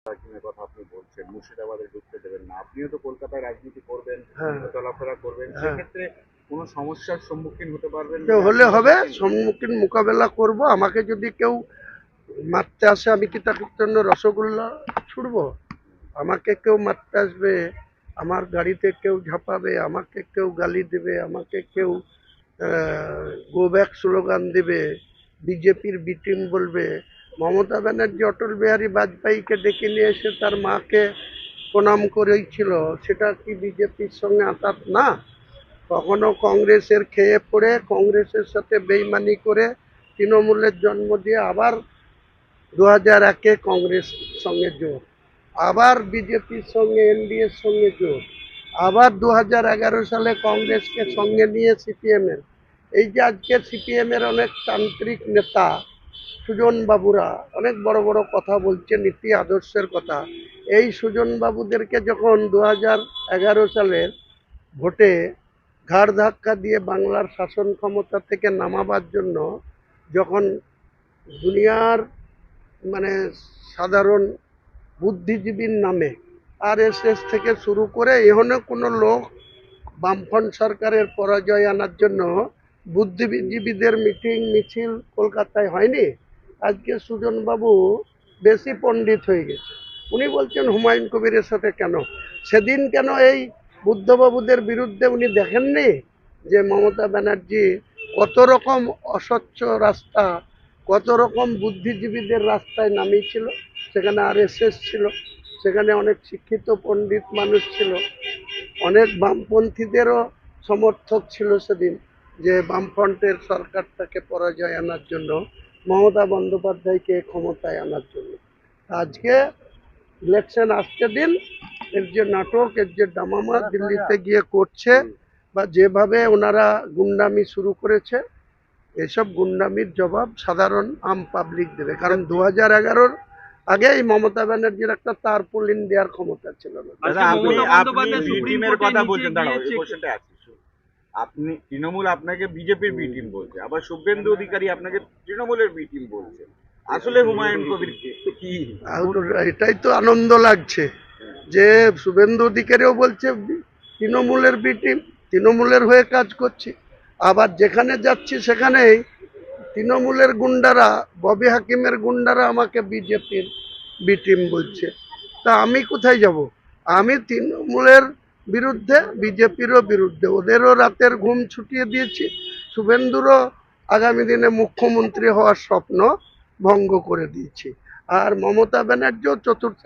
রাকিমের কথা আপনি বলছেন, মুর্শিদাবাদে ঢুকতে দেবেন না। আপনিও তো কলকাতায় রাজনীতি করবেন, হ্যাঁ, চলাফেরা করবেন, হ্যাঁ। সেক্ষেত্রে কোনো সমস্যার সম্মুখীন হতে পারবেন কেউ বলে হলে আপনি হবে, ভাবছেন? সম্মুখীন মোকাবেলা করব। আমাকে যদি কেউ মারতে আসে, আমি কি তার জন্য রসগোল্লা ছুড়বো? আমাকে কেউ মারতে আসবে, আমার গাড়িতে কেউ ঝাঁপাবে, আমাকে কেউ গালি দেবে, আমাকে কেউ গো ব্যাক স্লোগান দেবে, বিজেপির বি টিম বলবে। মমতা ব্যানার্জি অটল বিহারী বাজপেয়ীকে ডেকে নিয়ে এসে তার মাকে প্রণাম করেছিল, সেটা কি বিজেপির সঙ্গে আঁতাত না? কখনো কংগ্রেসের খেয়ে পড়ে, কংগ্রেসের সাথে বেইমানি করে, তৃণমূলের জন্ম দিয়ে আবার 2001-এ কংগ্রেস সঙ্গে জোট, আবার বিজেপির সঙ্গে এনডিএর সঙ্গে জোট, আবার 2011 সালে কংগ্রেসকে সঙ্গে নিয়ে সিপিএমের। এই যে আজকে সিপিএমের অনেক তান্ত্রিক নেতা সুজন বাবুরা অনেক বড় বড় কথা বলছে, নীতি আদর্শের কথা। এই সুজন বাবুদেরকে যখন 2011 সালের ভোটে ঘাড় ধাক্কা দিয়ে বাংলার শাসন ক্ষমতা থেকে নামাবার জন্য যখন দুনিয়ার মানে সাধারণ বুদ্ধিজীবীর নামে আরএসএস থেকে শুরু করে এখানে কোনো লোক বামফ্রন্ট সরকারের পরাজয় আনার জন্য বুদ্ধিজীবীদের মিটিং মিছিল কলকাতায় হয়নি। আজকে সুজনবাবু বেশি পণ্ডিত হয়ে গেছে। উনি বলছেন হুমায়ুন কবিরের সাথে কেন, সেদিন কেন এই বুদ্ধবাবুদের বিরুদ্ধে উনি দেখেননি যে মমতা ব্যানার্জি কত রকম অস্বচ্ছ রাস্তা, কত রকম বুদ্ধিজীবীদের রাস্তায় নামিয়েছিল। সেখানে আরএসএস ছিল, সেখানে অনেক শিক্ষিত পণ্ডিত মানুষ ছিল, অনেক বামপন্থীদেরও সমর্থক ছিল সেদিন, যে বামফ্রন্টের সরকারটাকে পরাজয় আনার জন্য, মমতা বন্দ্যোপাধ্যায়কে ক্ষমতায় আনার জন্য। আজকে ইলেকশন আসতে দিন, এর যে নাটক, এর যে ডামামা দিল্লিতে গিয়ে করছে, বা যেভাবে ওনারা গুন্ডামি শুরু করেছে, এসব গুন্ডামির জবাব সাধারণ আম পাবলিক দেবে। কারণ 2011-র আগে এই মমতা ব্যানার্জির একটা তারপুলিন দেওয়ার ক্ষমতা ছিল না। দাদা, আপনি আপনি বি টিমের কথা বলছেন, দাঁড়াও এই কোশ্চেনটা আছে। আপনি তৃণমূল আপনাকে বিজেপির বি টিম বলছে, আবার শুভেন্দু অধিকারী আপনাকে তৃণমূলের বি টিম বলছে। আসলে হুমায়ুন কবির কি? আর এটাই তো আনন্দ লাগছে যে শুভেন্দু অধিকারীও বলছে তৃণমূলের বি টিম, তৃণমূলের হয়ে কাজ করছি। আবার যেখানে যাচ্ছি সেখানেই তৃণমূলের গুন্ডারা, ববি হাকিমের গুন্ডারা আমাকে বিজেপির বি টিম বলছে। তা আমি কোথায় যাব? আমি তৃণমূলের বিরুদ্ধে, বিজেপিরও বিরুদ্ধে। ওদেরও রাতের ঘুম ছুটিয়ে দিয়েছি, শুভেন্দুরও আগামী দিনে মুখ্যমন্ত্রী হওয়ার স্বপ্ন ভঙ্গ করে দিয়েছি। আর মমতা ব্যানার্জিও চতুর্থ